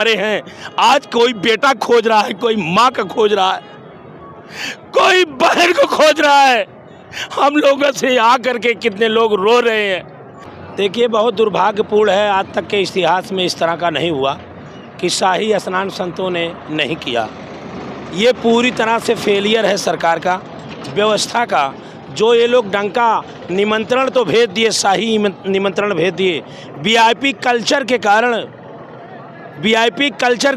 मरे हैं। आज कोई बेटा खोज रहा है, कोई माँ का खोज रहा है, कोई बहन को खोज रहा है। हम लोगों से आकर के कितने लोग रो रहे हैं। देखिए, बहुत दुर्भाग्यपूर्ण है, आज तक के इतिहास में इस तरह का नहीं हुआ कि शाही स्नान संतों ने नहीं किया। ये पूरी तरह से फेलियर है सरकार का, व्यवस्था का। जो ये लोग डंका निमंत्रण तो भेज दिए, शाही निमंत्रण भेज दिए, वीआईपी कल्चर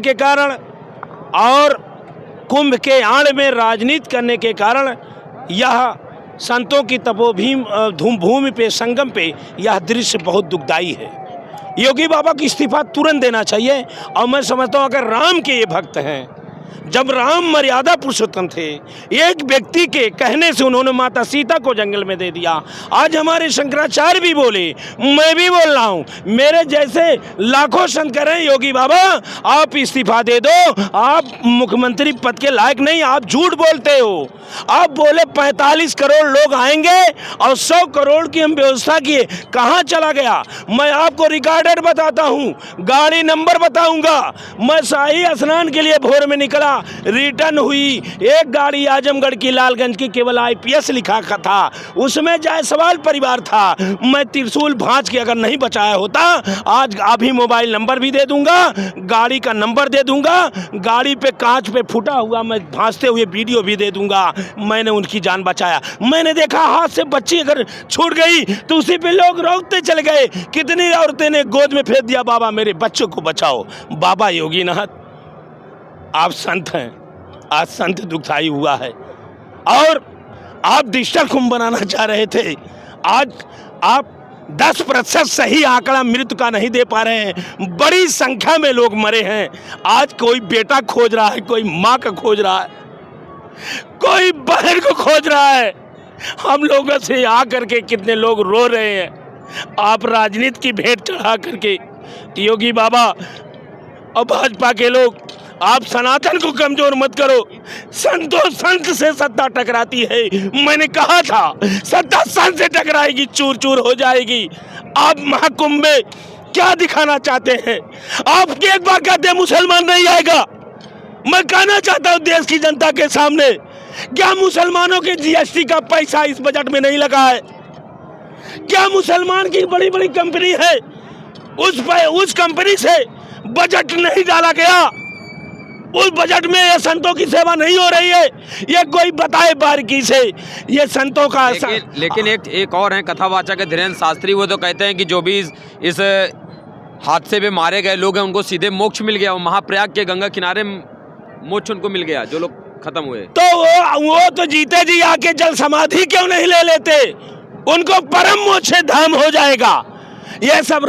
के कारण और कुंभ के आड़ में राजनीति करने के कारण यह संतों की भूमि पे, संगम पे यह दृश्य बहुत दुखदाई है। योगी बाबा को इस्तीफा तुरंत देना चाहिए। और मैं समझता हूँ अगर राम के ये भक्त हैं, जब राम मर्यादा पुरुषोत्तम थे, एक व्यक्ति के कहने से उन्होंने माता सीता को जंगल में दे दिया। आज हमारे शंकराचार्य भी बोले, मैं भी बोल रहा हूँ, मेरे जैसे लाखों संत कह रहे हैं, योगी बाबा आप इस्तीफा दे दो, आप मुख्यमंत्री पद के लायक नहीं, आप झूठ बोलते हो। आप बोले 45 करोड़ लोग आएंगे और 100 करोड़ की हम व्यवस्था किए, कहाँ चला गया? मैं आपको रिकॉर्डेड बताता हूँ, गाड़ी नंबर बताऊंगा। मैं शाही स्नान के लिए भोर में निकला, रिटर्न हुई एक गाड़ी आजमगढ़ की, लालगंज की, केवल IPS लिखा था, उसमें जायसवाल परिवार था। मैं त्रिशूल भांज के अगर नहीं बचाया होता, आज अभी मोबाइल नंबर भी दे दूंगा, गाड़ी का नंबर दे दूंगा, गाड़ी पे कांच पे फूटा हुआ मैं भांजते हुए वीडियो भी दे दूंगा। मैंने उनकी जान बचाया। मैंने देखा हाथ से बच्ची अगर छूट गई तो उसी पे लोग रोकते चले गए। कितनी औरतें ने गोद में फेंक दिया, बाबा मेरे बच्चों को बचाओ। बाबा योगीनाथ, आप संत हैं, आज संत दुखदाई हुआ है। और आप डिजिटल कुंभ बनाना चाह रहे थे, आज आप 10% सही आंकड़ा मृत्यु का नहीं दे पा रहे हैं। बड़ी संख्या में लोग मरे हैं। आज कोई बेटा खोज रहा है, कोई माँ का खोज रहा है, कोई बहन को खोज रहा है। हम लोगों से आकर के कितने लोग रो रहे हैं। आप राजनीति की भेंट चढ़ा करके, योगी बाबा और भाजपा के लोग, आप सनातन को कमजोर मत करो। संत से सत्ता टकराती है। मैंने कहा था सत्ता संत से टकराएगी, चूर चूर हो जाएगी। आप महाकुंभ में क्या दिखाना चाहते हैं? आप एक बार कहते हैं मुसलमान नहीं आएगा। मैं कहना चाहता हूं देश की जनता के सामने, क्या मुसलमानों के GST का पैसा इस बजट में नहीं लगा है? क्या मुसलमान की बड़ी बड़ी कंपनी है, उस कंपनी से बजट नहीं डाला गया? उस बजट में ये संतों की सेवा नहीं हो रही है? ये कोई बताए बारीकी से। ये संतों का लेकिन एक और है कथावाचक है धीरेन्द्र शास्त्री, वो तो कहते हैं कि जो भी इस हादसे में मारे गए लोग हैं उनको सीधे मोक्ष मिल गया। महाप्रयाग के गंगा किनारे मोक्ष उनको मिल गया, जो लोग खत्म हुए। तो वो तो जीते जी आके जल समाधि क्यों नहीं ले लेते? उनको परम मोक्ष धाम हो जाएगा। ये सब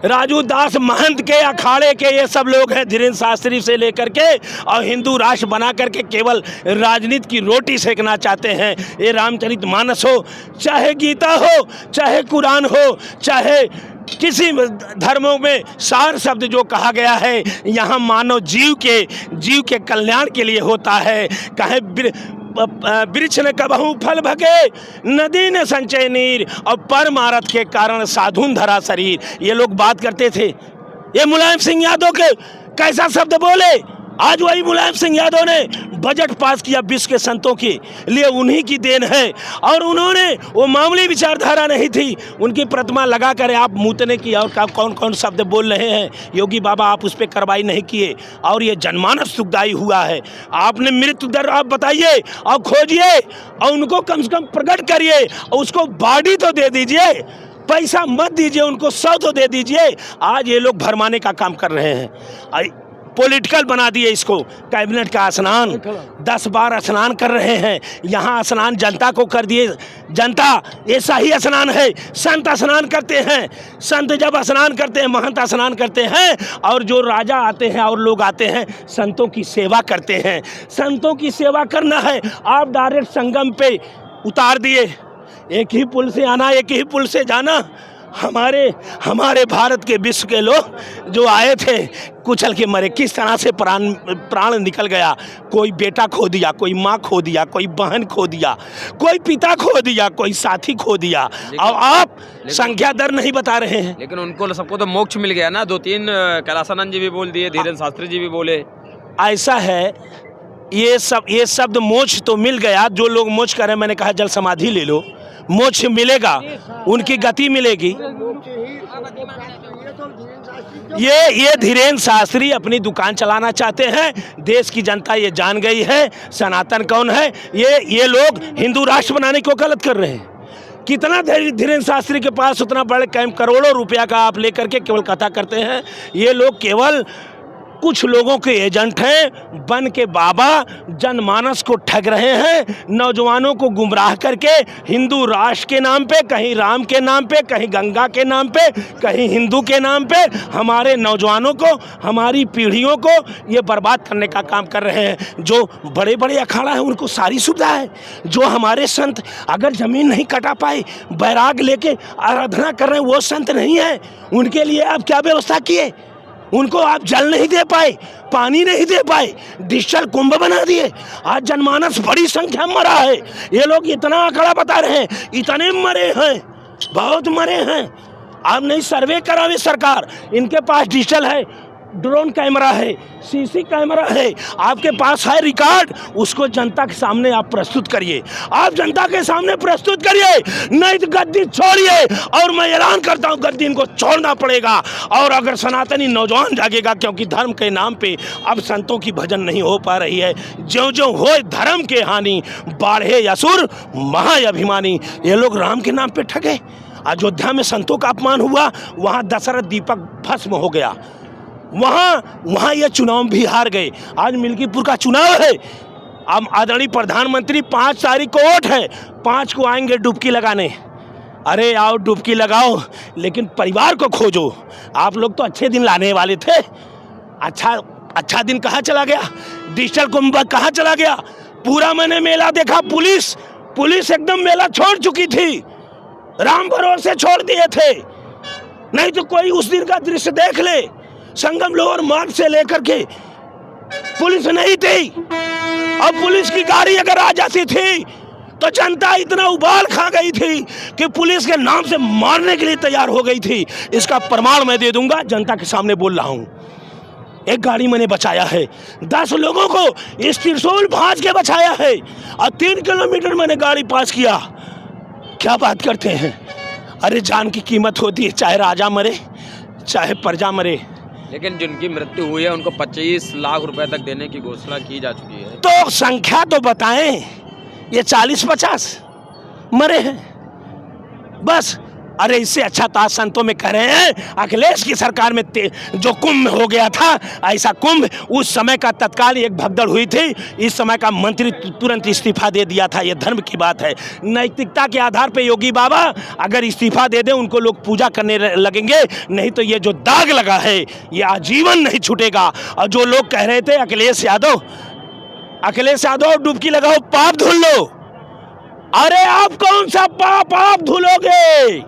राजू दास महंत के अखाड़े के ये सब लोग हैं, धीरेन्द्र शास्त्री से लेकर के, और हिंदू राष्ट्र बना करके केवल राजनीति की रोटी सेकना चाहते हैं। ये रामचरितमानस हो, चाहे गीता हो, चाहे कुरान हो, चाहे किसी धर्मों में सार शब्द जो कहा गया है, यहाँ मानव जीव के कल्याण के लिए होता है। कहे वृक्ष ने कबहू फल भगे, नदी ने संचय नीर, और परमारथ के कारण साधुन धरा शरीर। ये लोग बात करते थे। ये मुलायम सिंह यादव के कैसा शब्द बोले? आज वही मुलायम सिंह यादव ने बजट पास किया विश्व के संतों के लिए, उन्हीं की देन है। और उन्होंने वो मामूली विचारधारा नहीं थी, उनकी प्रतिमा लगा कर आप मूतने की और कौन कौन शब्द बोल रहे हैं। योगी बाबा आप उस पर कार्रवाई नहीं किए, और ये जनमानस दुखदाई हुआ है। आपने मृत्यु दर आप बताइए और खोजिए, और उनको कम से कम प्रकट करिए, और उसको बॉडी तो दे दीजिए, पैसा मत दीजिए, उनको 100 तो दे दीजिए। आज ये लोग भरमाने का काम कर रहे हैं, पॉलिटिकल बना दिए इसको। कैबिनेट का स्नान 10 बार स्नान कर रहे हैं, यहाँ स्नान जनता को कर दिए। जनता ऐसा ही स्नान है, संत स्नान करते हैं। संत जब स्नान करते हैं, महंत स्नान करते हैं, और जो राजा आते हैं और लोग आते हैं संतों की सेवा करते हैं। संतों की सेवा करना है। आप डायरेक्ट संगम पे उतार दिए, एक ही पुल से आना, एक ही पुल से जाना। हमारे भारत के विश्व के लोग जो आए थे कुचल के मरे, किस तरह से प्राण निकल गया। कोई बेटा खो दिया, कोई माँ खो दिया, कोई बहन खो दिया, कोई पिता खो दिया, कोई साथी खो दिया, और आप संख्या दर नहीं बता रहे हैं। लेकिन उनको सबको तो मोक्ष मिल गया ना। 2-3 कैलासानंद जी भी बोल दिए, धीरेन्द्र शास्त्री जी भी बोले। ऐसा है, ये शब्द मोक्ष तो मिल गया। जो लोग मोक्ष करें, मैंने कहा जल समाधि ले लो, मोक्ष मिलेगा, उनकी गति मिलेगी। ये धीरेन्द्र शास्त्री अपनी दुकान चलाना चाहते हैं। देश की जनता ये जान गई है सनातन कौन है। ये लोग हिंदू राष्ट्र बनाने को गलत कर रहे हैं। कितना धीरेन्द्र शास्त्री के पास उतना बड़े कैंप, करोड़ों रुपया का आप लेकर के केवल कथा करते हैं। ये लोग केवल कुछ लोगों के एजेंट हैं, बन के बाबा जनमानस को ठग रहे हैं, नौजवानों को गुमराह करके हिंदू राष्ट्र के नाम पे, कहीं राम के नाम पे, कहीं गंगा के नाम पे, कहीं हिंदू के नाम पे हमारे नौजवानों को, हमारी पीढ़ियों को ये बर्बाद करने का काम कर रहे हैं। जो बड़े बड़े अखाड़ा हैं उनको सारी सुविधा है। जो हमारे संत अगर ज़मीन नहीं कटा पाए, बैराग लेके आराधना कर रहे हैं, वो संत नहीं है। उनके लिए आप क्या व्यवस्था किए? उनको आप जल नहीं दे पाए, पानी नहीं दे पाए, डिजिटल कुंभ बना दिए। आज जनमानस बड़ी संख्या में मरा है। ये लोग इतना आंकड़ा बता रहे हैं, इतने मरे हैं, बहुत मरे हैं। आप नहीं सर्वे करावे सरकार, इनके पास डिजिटल है, ड्रोन कैमरा है, सीसी कैमरा है, आपके पास है रिकॉर्ड, उसको जनता के सामने आप प्रस्तुत करिए। आप जनता के सामने प्रस्तुत करिए, नहीं तो गद्दी छोड़िए। और मैं ऐलान करता हूँ, गद्दी इनको छोड़ना पड़ेगा। और अगर सनातनी नौजवान जागेगा, क्योंकि धर्म के नाम पे अब संतों की भजन नहीं हो पा रही है। ज्यों ज्यों हो धर्म के हानि, बाढ़े असुर महाअभिमानी। ये लोग राम के नाम पे ठगे। अयोध्या में संतों का अपमान हुआ, वहाँ दशरथ दीपक भस्म हो गया, वहाँ ये चुनाव भी हार गए। आज मिल्कीपुर का चुनाव है, अब आदरणीय प्रधानमंत्री 5 तारीख को वोट है, 5 को आएंगे डुबकी लगाने। अरे आओ डुबकी लगाओ, लेकिन परिवार को खोजो। आप लोग तो अच्छे दिन लाने वाले थे, अच्छा दिन कहाँ चला गया? डिजिटल कुंभ कहाँ चला गया? पूरा मैंने मेला देखा, पुलिस एकदम मेला छोड़ चुकी थी, राम भरोसे छोड़ दिए थे। नहीं तो कोई उस दिन का दृश्य देख ले, संगम लोअर मार्ग से लेकर के पुलिस नहीं थी। अब पुलिस की गाड़ी अगर आ जाती थी तो जनता इतना उबाल खा गई थी कि पुलिस के नाम से मारने के लिए तैयार हो गई थी। इसका प्रमाण मैं दे दूंगा, जनता के सामने बोल रहा हूं। एक गाड़ी मैंने बचाया है, 10 लोगों को इस त्रिशूल भांज के बचाया है, और 3 किलोमीटर मैंने गाड़ी पास किया। क्या बात करते हैं? अरे जान की कीमत होती है, चाहे राजा मरे चाहे प्रजा मरे। लेकिन जिनकी मृत्यु हुई है उनको 25 लाख रुपए तक देने की घोषणा की जा चुकी है। तो संख्या तो बताएं, ये 40-50 मरे हैं बस। अरे इससे अच्छा ताज संतों में कह रहे हैं, अखिलेश की सरकार में जो कुंभ हो गया था, ऐसा कुंभ उस समय का तत्काल एक भगदड़ हुई थी। इस समय का मंत्री तुरंत इस्तीफा दे दिया था। ये धर्म की बात है, नैतिकता के आधार पे योगी बाबा अगर इस्तीफा दे दें, उनको लोग पूजा करने लगेंगे। नहीं तो ये जो दाग लगा है ये आजीवन नहीं छूटेगा। और जो लोग कह रहे थे अखिलेश यादव डुबकी लगाओ, पाप धुल लो। अरे आप कौन सा पाप आप धुलोगे?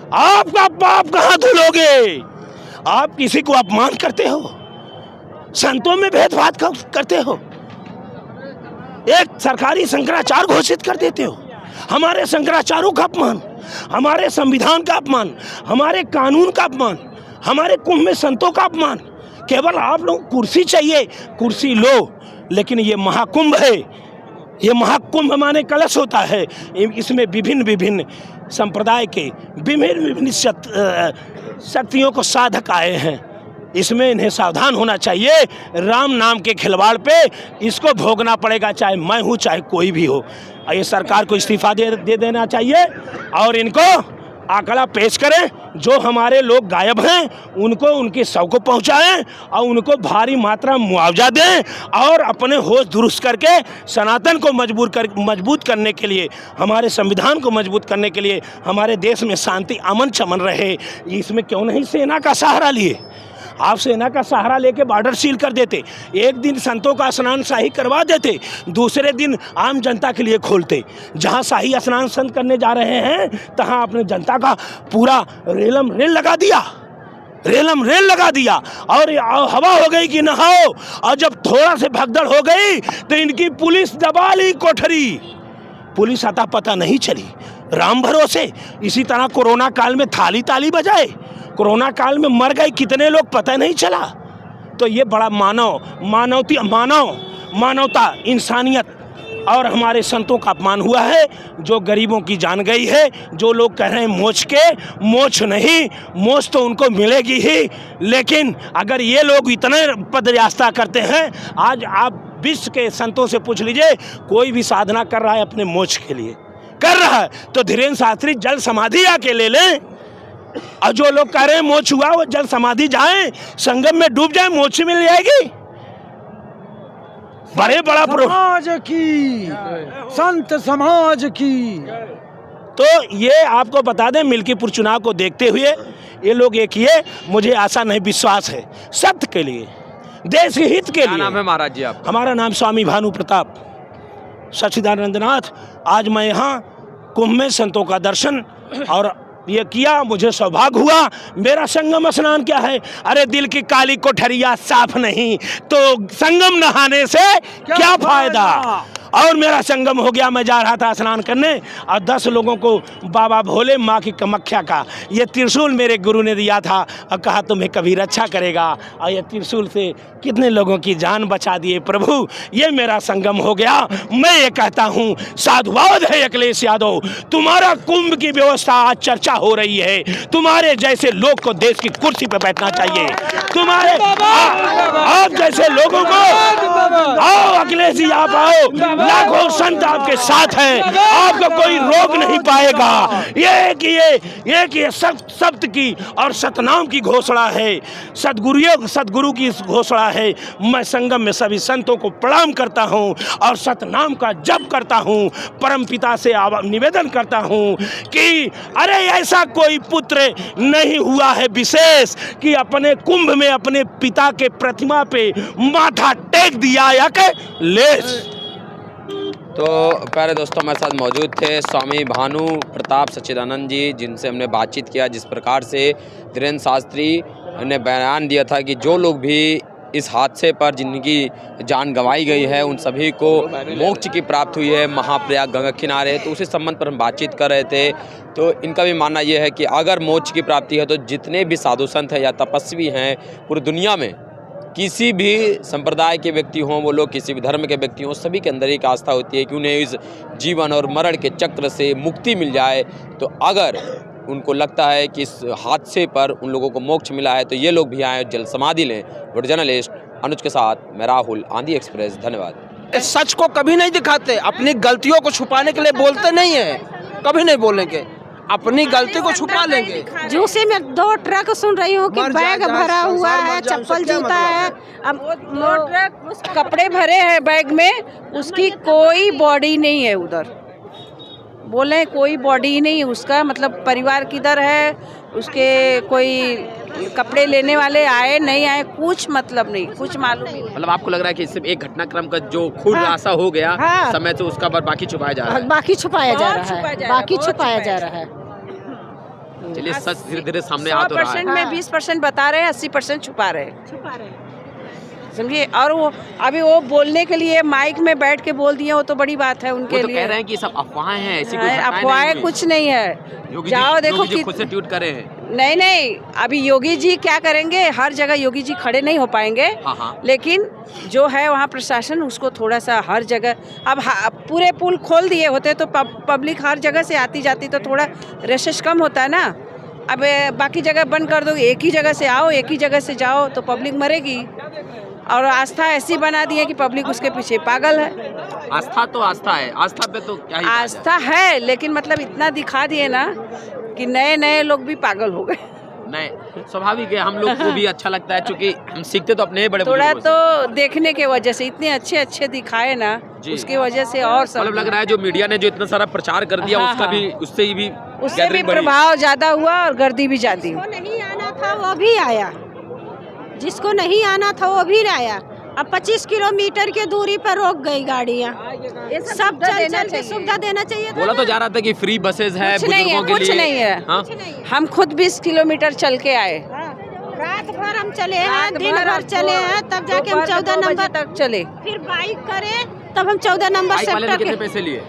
आपका पाप कहां धुलोगे? आप किसी को अपमान करते हो, संतों में भेदभाव करते हो, एक सरकारी शंकराचार्य घोषित कर देते हो। हमारे शंकराचार्यों का अपमान, हमारे संविधान का अपमान, हमारे कानून का अपमान, हमारे कुंभ में संतों का अपमान। केवल आप लोग कुर्सी चाहिए, कुर्सी लो, लेकिन ये महाकुंभ है। ये महाकुंभ माने कलश होता है, इसमें विभिन्न संप्रदाय के विभिन्न शक्तियों को साधक आए हैं। इसमें इन्हें सावधान होना चाहिए। राम नाम के खिलवाड़ पे इसको भोगना पड़ेगा, चाहे मैं हूँ चाहे कोई भी हो। ये सरकार को इस्तीफा दे देना चाहिए और इनको आंकड़ा पेश करें। जो हमारे लोग गायब हैं उनको उनके शव को पहुंचाएं और उनको भारी मात्रा में मुआवजा दें, और अपने होश दुरुस्त करके सनातन को मजबूत करने के लिए, हमारे संविधान को मजबूत करने के लिए, हमारे देश में शांति अमन चमन रहे। इसमें क्यों नहीं सेना का सहारा लिए? आप सेना का सहारा लेके बॉर्डर सील कर देते, एक दिन संतों का स्नान शाही करवा देते, दूसरे दिन आम जनता के लिए खोलते। जहाँ शाही स्नान संत करने जा रहे हैं तहाँ आपने जनता का पूरा रेलम रेल लगा दिया, रेलम रेल लगा दिया, और हवा हो गई कि नहाओ। और जब थोड़ा से भगदड़ हो गई तो इनकी पुलिस दबा ली कोठरी, पुलिस अता पता नहीं चली। राम भरोसे इसी तरह कोरोना काल में थाली ताली बजाए, कोरोना काल में मर गए कितने लोग पता नहीं चला। तो ये बड़ा मानवता, इंसानियत और हमारे संतों का अपमान हुआ है। जो गरीबों की जान गई है, जो लोग कह रहे हैं मोक्ष नहीं, मोक्ष तो उनको मिलेगी ही, लेकिन अगर ये लोग इतने पदयात्रा करते हैं, आज आप विश्व के संतों से पूछ लीजिए, कोई भी साधना कर रहा है अपने मोक्ष के लिए कर रहा है, तो धीरेन्द्र शास्त्री जल समाधि आके ले लें। और जो लोग कह रहे हैं मोक्ष हुआ, वो जल समाधि जाएं, संगम में डूब जाए, मोक्ष मिल जाएगी। बड़ा समाज की, संत समाज की। तो ये आपको बता दें, मिल्कीपुर चुनाव को देखते हुए ये लोग एक किए, मुझे आशा नहीं विश्वास है, सत्य के लिए, देश के हित के लिए। क्या नाम है महाराज जी आप? हमारा नाम स्वामी भानु प्रताप सच्चिदानंदनाथ। आज मैं यहाँ कुंभ में संतों का दर्शन और ये किया, मुझे सौभाग्य हुआ। मेरा संगम स्नान क्या है? अरे दिल की काली कोठरिया साफ नहीं तो संगम नहाने से क्या फायदा। और मेरा संगम हो गया, मैं जा रहा था स्नान करने और 10 लोगों को बाबा भोले माँ की कामाख्या का ये त्रिशूल मेरे गुरु ने दिया था और कहा तुम्हें कभी रक्षा करेगा, और ये त्रिशूल से कितने लोगों की जान बचा दिए प्रभु। ये मेरा संगम हो गया। मैं ये कहता हूँ, साधुवाद है अखिलेश यादव, तुम्हारा कुंभ की व्यवस्था आज चर्चा हो रही है। तुम्हारे जैसे लोग को देश की कुर्सी पर बैठना चाहिए, तुम्हारे आप जैसे लोगों को। आओ अखिलेश जी, आप आओ, लाखों संत आपके साथ हैं, आपको कोई रोक नहीं पाएगा। ये कि ये सत्य की और सतनाम की घोषणा है, सदगुरु की घोषणा है। मैं संगम में सभी संतों को प्रणाम करता हूँ और सतनाम का जप करता हूँ, परमपिता से निवेदन करता हूँ कि अरे ऐसा कोई पुत्र नहीं हुआ है विशेष कि अपने कुंभ में अपने पिता के प्रतिमा पे माथा टेक दिया या के लेस। तो प्यारे दोस्तों, हमारे साथ मौजूद थे स्वामी भानु प्रताप सच्चिदानंद जी, जिनसे हमने बातचीत किया। जिस प्रकार से धीरेन्द्र शास्त्री ने बयान दिया था कि जो लोग भी इस हादसे पर जिनकी जान गंवाई गई है उन सभी को मोक्ष की प्राप्त हुई है महाप्रयाग गंगा किनारे, तो उसी संबंध पर हम बातचीत कर रहे थे। तो इनका भी मानना यह है कि अगर मोक्ष की प्राप्ति है तो जितने भी साधु संत हैं या तपस्वी हैं पूरी दुनिया में, किसी भी संप्रदाय के व्यक्ति हों, वो लोग किसी भी धर्म के व्यक्ति हों, सभी के अंदर एक आस्था होती है कि उन्हें इस जीवन और मरण के चक्र से मुक्ति मिल जाए। तो अगर उनको लगता है कि इस हादसे पर उन लोगों को मोक्ष मिला है तो ये लोग भी आए जल समाधि लें। वीडियो जर्नलिस्ट अनुज के साथ मैं राहुल, आंधी एक्सप्रेस, धन्यवाद। सच को कभी नहीं दिखाते, अपनी गलतियों को छुपाने के लिए बोलते नहीं है, कभी नहीं बोलेंगे, अपनी गलती को छुपा लेंगे। जूसी में 2 ट्रक सुन रही हूँ कि बैग भरा हुआ है, चप्पल जूता है, अब 2 ट्रक कपड़े भरे हैं बैग में, उसकी कोई बॉडी नहीं है उधर। बोले कोई बॉडी ही नहीं, उसका मतलब परिवार किधर है, उसके कोई कपड़े लेने वाले आए नहीं आए, कुछ मतलब नहीं, कुछ मालूम नहीं। मतलब आपको लग रहा है कि सिर्फ एक घटनाक्रम का जो खुलासा हो गया समय से उसका पर बाकी छुपाया जा रहा है, बाकी छुपाया जा रहा है, बाकी छुपाया जा रहा है। चलिए, सच धीरे धीरे सामने आ तो रहा है। 100% में 20% बता रहे हैं, 80% छुपा रहे समझिए। और वो अभी वो बोलने के लिए माइक में बैठ के बोल दिए, वो तो बड़ी बात है उनके लिए। कह रहे हैं कि सब अफवाहें हैं, ऐसी कोई अफवाहें कुछ नहीं है। जाओ देखो कि खुद से ट्वीट करे हैं। नहीं, अभी योगी जी क्या करेंगे, हर जगह योगी जी खड़े नहीं हो पाएंगे। लेकिन जो है वहाँ प्रशासन उसको थोड़ा सा हर जगह, अब पूरे पुल खोल दिए होते तो पब्लिक हर जगह से आती जाती तो थोड़ा रश कम होता है ना। अब बाकी जगह बंद कर दो, एक ही जगह से आओ, एक ही जगह से जाओ तो पब्लिक मरेगी। और आस्था ऐसी बना दी है कि पब्लिक उसके पीछे पागल है। आस्था तो आस्था है, आस्था पे तो क्या ही आस्था है, लेकिन मतलब इतना दिखा दिए ना कि नए लोग भी पागल हो गए। नहीं, स्वाभाविक है, हम लोग को भी अच्छा लगता है, क्योंकि हम सीखते तो अपने बड़े थोड़ा तो देखने के वजह से इतने अच्छे दिखाए ना, उसके वजह से और सब मतलब लग रहा है जो मीडिया ने जो इतना सारा प्रचार कर दिया उसका भी उससे भी प्रभाव ज्यादा हुआ और गर्दी भी ज्यादा हुई। नहीं आना था वो भी आया, जिसको नहीं आना था वो भी आया। अब 25 किलोमीटर की दूरी पर रोक गई गाड़ियाँ। सब चल के सुविधा देना चाहिए था बोला तो ना। जा रहा था कि फ्री बसेस है कुछ नहीं है, बुजुर्गों के लिए। कुछ नहीं है। हाँ? हम खुद 20 किलोमीटर चल के आए, रात भर हम चले हैं, रात दिन भर चले हैं, तब जाके हम दोपहर 14 2 बजे नंबर तक चले। फिर बाइक करे, तब हम 14 नंबर बाइक वाले ने सेक्टर कितने के पैसे लिए?